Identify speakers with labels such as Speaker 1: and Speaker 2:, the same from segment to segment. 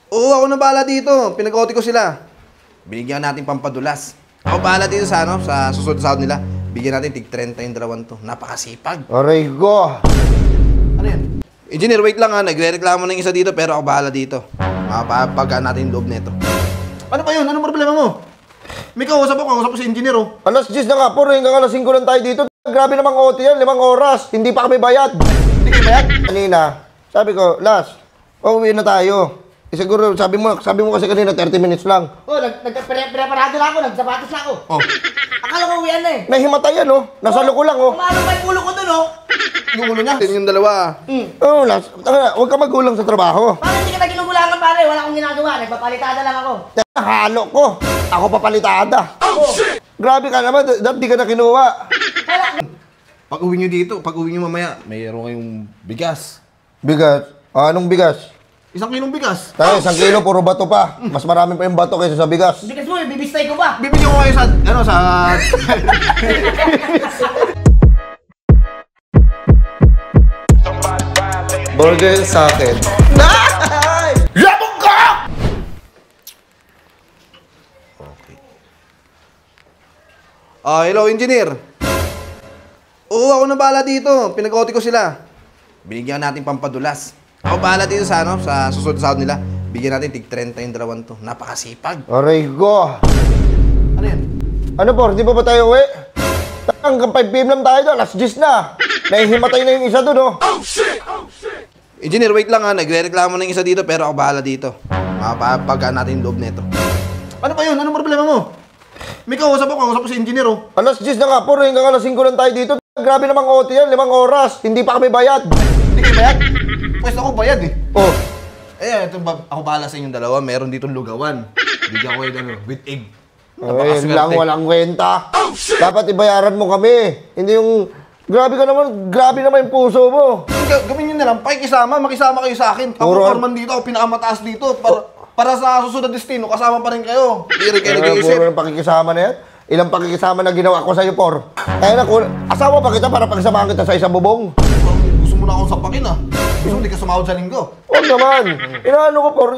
Speaker 1: Oo, ako na bahala dito. Pinag-OT ko sila. Binigyan natin pampadulas. Ako bahala dito sa sa susunod sahod nila. Bigyan natin tig 30 yung dalawan to. Napakasipag.
Speaker 2: Aray ko.
Speaker 1: Ano yan? Engineer, wait lang ha. Nagre-reklamo ng isa dito pero ako bahala dito. Mapapagkaan natin yung loob nito. Ano pa yun? Anong problema mo? May kausap ko si engineer oh.
Speaker 2: Alas 10 na nga po, hanggang alas 5 lang tayo dito. Grabe namang OT yan, 5 oras. Hindi pa kami bayad.
Speaker 1: Hindi kayo bayad?
Speaker 2: Kanina, sabi ko, Las, uuwi na tayo. Siguro, sabi mo kasi kanina, 30 minutes lang.
Speaker 3: Oh, nagpreparado na ako, nagsapatos na ako.
Speaker 1: Oh.
Speaker 3: Akala ko uwian na eh.
Speaker 2: May himatayan, oh. Nasa loko lang, oh.
Speaker 3: Kumano pa yung ulo ko dun, oh.
Speaker 1: Yung ulo niya? Yung dalawa.
Speaker 2: Oh, Las, huwag ka magulang sa trabaho.
Speaker 3: Parang hindi ka na ginugulangan, pare. Wala akong ginagawa. Nagpapalitada lang ako.
Speaker 2: Halo ko. Ako papalitada.
Speaker 3: Oh.
Speaker 2: Grabe ka naman, di ka na kinuha.
Speaker 1: Pag uwi nyo dito, pag uwi nyo mamaya, mayroon kayong bigas.
Speaker 2: Bigas? Anong bigas?
Speaker 1: 1 kilong bigas.
Speaker 2: Tayo, 1 kilo, puro bato pa. Mas marami pa yung bato kaysa sa bigas.
Speaker 3: Bigas mo, bibistay ko ba?
Speaker 1: Bibigyan ko kayo sa,
Speaker 2: Burger sa akin.
Speaker 1: Labog ka! Okay. Hello, engineer. Oo, ako na bahala dito. Pinag-OT ko sila. Binigyan natin pampadulas. Ako bahala dito sa sa susunod sahod nila. Bigyan natin tig 30 yung dalawan to. Napakasipag.
Speaker 2: Aray ko.
Speaker 1: Ano yan?
Speaker 2: Ano po, di pa ba tayo uwi? Hanggang 5 PM lang tayo doon, alas 10 na. Nahihimatay na yung isa doon, oh.
Speaker 1: Oh shit! Engineer, wait lang ha. Nagre-reklamo ng isa dito pero ako bahala dito. Mapapagkaan natin yung loob nito. Ano pa yun? Anong problema mo? May kausap ko si engineer oh.
Speaker 2: Alas 10 na nga po, hanggang alas 5 lang tayo dito. Grabe namang OT yan, 5 oras. Hindi pa kami bayad.
Speaker 1: Hindi kayo bayad? Pwes ako bayad eh.
Speaker 2: Oh.
Speaker 1: Ito ako bahala sa inyong dalawa. Meron dito lugawan. Bigyan ko yun with egg.
Speaker 2: Ayun lang, walang kwenta. Dapat ibayaran mo kami. Hindi yung... grabe naman yung puso mo.
Speaker 1: Gawin nyo na lang, makisama kayo sa akin. Ako foreman dito, ako pinakamataas dito. Para sa susunod destino, kasama pa rin kayo. Hindi rin kayo nag-iisip.
Speaker 2: Puro ng pakikisama na yan. Ilang pakikisama na ginawa ko sa'yo, Por. Kaya na, asawa pa kita para pagsamahan kita sa isang bubong.
Speaker 1: Gusto mo na akong sapakin ah. Gusto mo di ka sumahod sa linggo.
Speaker 2: Huwag naman. Inaano ko, Por.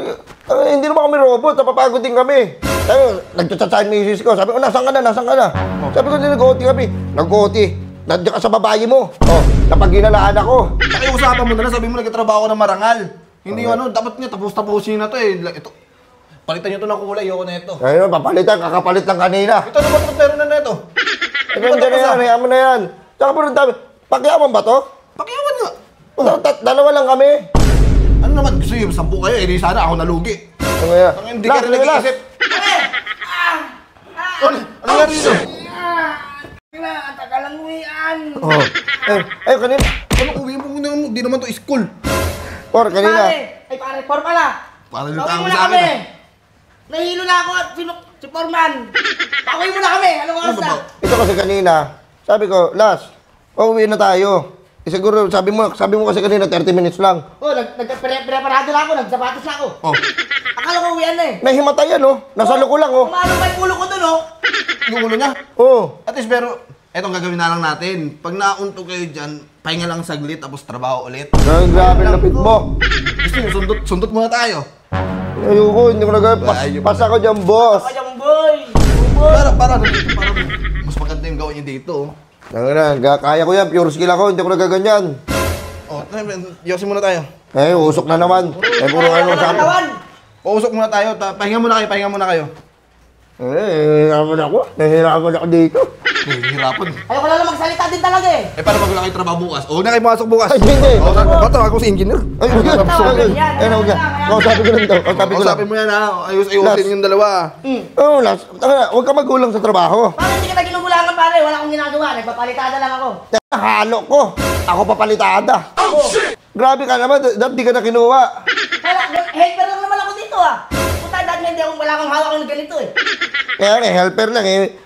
Speaker 2: Hindi naman kami robot. Napapagod din kami. Tayo, nagtsatsahin may isis ko. Sabi ko, nasaan ka na? Sabi ko, nag-OT kami. Nag-OT. Nandiyan ka sa babae mo. Oh, napag-ginalaan ako.
Speaker 1: Nakiusapan mo na lang, sabi mo nagtatrabaho ka ng marangal. Hindi dapat nga tapos-tapusin na to eh. Ito, palitan nyo to ng kulay, ayoko na ito.
Speaker 2: Ayun, papalitan, kakapalit lang kanina.
Speaker 1: Ito na ba't meron na ito?
Speaker 2: Nandiyan na yan, hayaan mo na yan. Tsaka po rin dami, pakiawan ba to?
Speaker 1: Pakiawan nga.
Speaker 2: Dalawa lang kami.
Speaker 1: Ano naman, gusto nyo, 10 kayo, eh di sana ako nalugi.
Speaker 2: Ano yan?
Speaker 1: Hindi ka rin nag-iisip. Ano nga dito?
Speaker 3: Tagal lang uwian.
Speaker 2: Oh. Kanina.
Speaker 1: Ano, uwi mo muna, di naman to school.
Speaker 2: Por, kanina.
Speaker 3: Pare, por pala.
Speaker 1: Parang yung
Speaker 3: Pauwi
Speaker 1: tao
Speaker 3: mo
Speaker 1: sa
Speaker 3: na
Speaker 1: akin
Speaker 3: kami.
Speaker 1: ah.
Speaker 3: Nahilo na ako at si Foreman. Pauwi mo na kami. Anong oras na?
Speaker 2: Ito kasi kanina, sabi ko, Las, uuwi na tayo. Siguro, sabi mo kasi kanina, 30 minutes lang.
Speaker 3: Oh, nagpreparado na ako, nagsapatos na ako.
Speaker 1: Oh.
Speaker 3: Akala ko uwian na eh.
Speaker 2: May himatayan, oh. Nasa loko lang, oh.
Speaker 3: Kumano pa yung ulo ko dun, oh.
Speaker 1: Yung ulo niya?
Speaker 2: Oh.
Speaker 1: At least, pero, etong gagawin na lang natin. Pag nauntog kayo dyan, pahinga lang saglit, tapos trabaho ulit.
Speaker 2: Ay, grabe lapit mo.
Speaker 1: Gusto nyo, sundot muna tayo.
Speaker 2: Ayoko, hindi ko nagawin. Pas ako dyan, boss.
Speaker 3: Ako dyan, boy.
Speaker 1: Para mas maganda yung gawin nyo dito.
Speaker 2: Kaya ko yan, pure skill ako, hindi ko nagaganyan.
Speaker 1: Oh, yosin muna tayo.
Speaker 2: Usok na naman. Puro ano sa akin.
Speaker 1: Usok muna tayo, pahinga muna kayo.
Speaker 2: Nahihirapan ako dito.
Speaker 1: Hirapan.
Speaker 3: Ayoko na lang magsalita din talaga eh.
Speaker 1: Paano pag wala kayo trabaho bukas? O, na kayo masok bukas.
Speaker 2: Ay, hindi.
Speaker 1: Bato, ako si engineer.
Speaker 2: Ay, huwag yan. Huwag yan. Kausapin ko lang ito.
Speaker 1: Kausapin mo yan ha. Ayusin yung dalawa.
Speaker 2: Oo, Las. Huwag ka magulang sa trabaho.
Speaker 3: Parang hindi ka na ginugulangan, pare. Wala akong ginagawa. Nagpapalitada lang ako.
Speaker 2: Halo ko. Ako papalitada. Grabe ka naman. Dapat di ka na kinuha.
Speaker 3: Helper lang naman ako dito ah. Puta, dahil hindi ako wala akong hawak ng ganito eh.
Speaker 2: Kaya helper lang eh.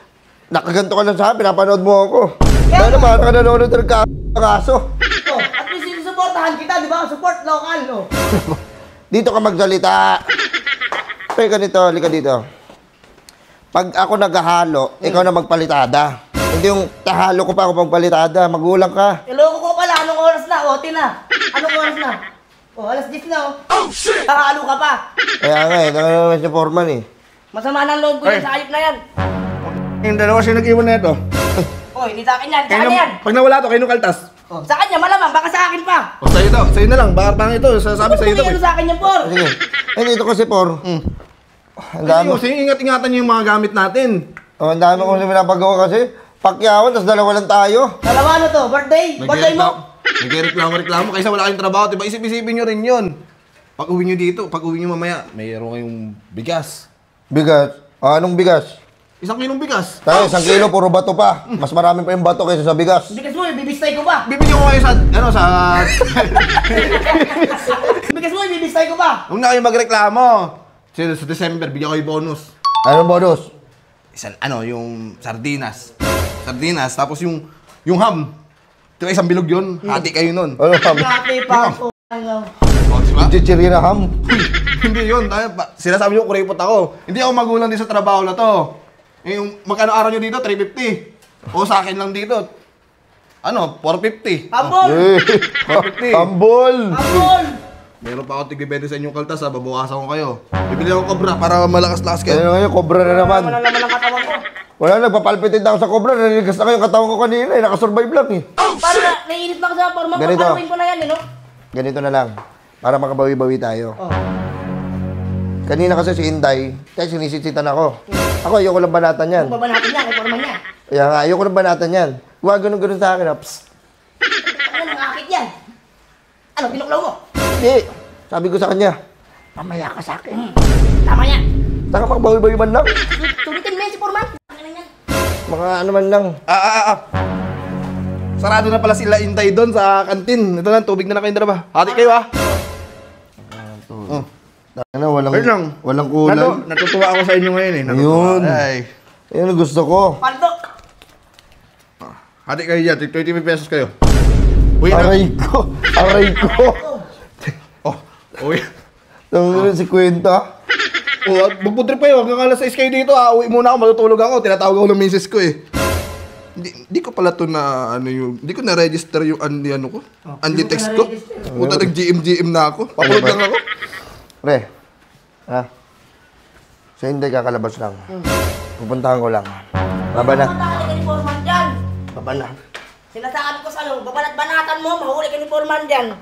Speaker 2: Nakaganto ka lang sa akin, pinapanood mo ako. Dahil naman ka nanonood ng kaso.
Speaker 3: Oh, at least sinusuportahan kita, di ba? Support local, no?
Speaker 2: Dito ka magsalita. Pero ganito, halika dito. Pag ako naghahalo, ikaw na magpalitada. Hindi yung tahalo ko pa ako magpalitada. Magulang ka.
Speaker 3: Iloko ko pala, anong oras na? OT na. Anong oras na? Oh, alas 10 na oh. Shit! Kakalo ka pa.
Speaker 2: Kaya nga eh, naman si Foreman eh.
Speaker 3: Masama ng loob ko
Speaker 1: Ay.
Speaker 3: sa hayop na yan.
Speaker 1: Yung dalawa siya nag-iwan na ito.
Speaker 3: Oh, hindi sa akin yan. Sa kanya yan.
Speaker 1: Pag nawala to, kayo nung kaltas.
Speaker 3: Oh, sa kanya malamang, baka sa akin pa.
Speaker 1: O sa'yo to, sa'yo na lang. Baka ito, sasabi sa'yo to.
Speaker 3: Ano sa akin yan, Por?
Speaker 2: Sige. Eh, dito kasi, Por. Ang dami.
Speaker 1: Kasi ingat-ingatan niyo yung mga gamit natin.
Speaker 2: Oh, ang dami ko kasi pinapagawa kasi. Pakyawan, tapos dalawa lang tayo.
Speaker 3: Dalawa ano to? Birthday? Birthday mo?
Speaker 1: Nagreklamo kaysa wala kayong trabaho. Diba isip-isipin nyo rin yun. Pag uwi nyo dito, pag uwi nyo mamaya, mayroon kayong bigas.
Speaker 2: Bigas. Ah, anong bigas?
Speaker 1: 1 kilong bigas.
Speaker 2: Tayo, 1 kilo, puro bato pa. Mas marami pa yung bato kaysa sa bigas.
Speaker 3: Bigas mo, bibistay ko pa.
Speaker 1: Bibigyan ko kayo sa,
Speaker 3: Bigas mo, bibistay ko pa.
Speaker 1: Huwag na kayo magreklamo. Sa December, bigyan ko kayo bonus.
Speaker 2: Anong bonus?
Speaker 1: Yung sardinas. Sardinas, tapos yung ham. Diba isang bilog yun? Hati kayo nun.
Speaker 2: Ano sabi?
Speaker 3: Dati pa ako.
Speaker 1: O, diba?
Speaker 2: Chichiri na ham.
Speaker 1: Hindi yun. Sinasabi nyo, kuripot ako. Hindi ako magulang din sa trabaho na to. Yung magkano araw nyo dito? 350. O sa akin lang dito. 450.
Speaker 3: Habol!
Speaker 2: Eh,
Speaker 1: 450.
Speaker 2: Ambol!
Speaker 3: Habol!
Speaker 1: Meron pa ako tigibente sa inyong kaltas ha. Babawasan ko kayo. Bibili ako kobra para malakas-lakas kayo.
Speaker 2: Ayun ngayon, kobra na naman.
Speaker 3: Wala naman ang katawan ko.
Speaker 2: Wala, nagpapalpitin na ako sa kobra. Nanigas na kayo yung katawan ko kanina eh. Nakasurvive lang eh.
Speaker 3: Para naiinit na ako sa Por.
Speaker 2: Ganito.
Speaker 3: Magpapaluin ko na yan, no?
Speaker 2: Ganito na lang. Para makabawi-bawi tayo.
Speaker 3: Oh.
Speaker 2: Kanina kasi si Inday, kaya sinisisitan ako. Ako, ayoko lang banatan yan.
Speaker 3: Kung ba natin yan, kay Porman niya.
Speaker 2: Kaya nga, ayoko lang banatan yan. Huwag ganun-ganun sa akin. Psst.
Speaker 3: Ano nang akit yan? Ano, pinuklaw mo?
Speaker 2: Hindi. Sabi ko sa kanya, mamaya ka sa akin.
Speaker 3: Tama yan.
Speaker 2: Saka makabawi-bawi man lang.
Speaker 3: Sulitin mo yan si Porman. Ano yan?
Speaker 2: Mga ano man lang.
Speaker 1: Sarado na pala sila Intay doon sa kantin. Ito lang, tubig na kayong dalawa. Hati kayo ha.
Speaker 2: Ano, walang,
Speaker 1: Ayun lang.
Speaker 2: walang kulay.
Speaker 1: Natutuwa ako sa inyo ngayon eh.
Speaker 2: Ayun.
Speaker 1: Ay.
Speaker 2: Ayun ang gusto ko.
Speaker 3: Pandok!
Speaker 1: Hati kayo dyan, 25 pesos kayo. Uy na.
Speaker 2: Aray ko. Aray ko.
Speaker 1: Oh, uy.
Speaker 2: Tanggalin si Kwenta.
Speaker 1: Oh, magputrip kayo. Hanggang alas 6 kayo dito ha. Uwi muna ako, matutulog ako. Tinatawag ako ng misis ko eh. Hindi ko pala to na hindi ko na-register yung ano ko. Text ko. Puta nag-GM na ako. Papulog lang ako.
Speaker 2: Pre. Ha? So hindi kakalabas lang. Pupuntahan ko lang. Baba na.
Speaker 3: Babanatan ka ni Porman dyan.
Speaker 2: Baba na.
Speaker 3: Sinasabi ko sa'yo, babanat-banatan mo, mahuli ka ni Porman dyan.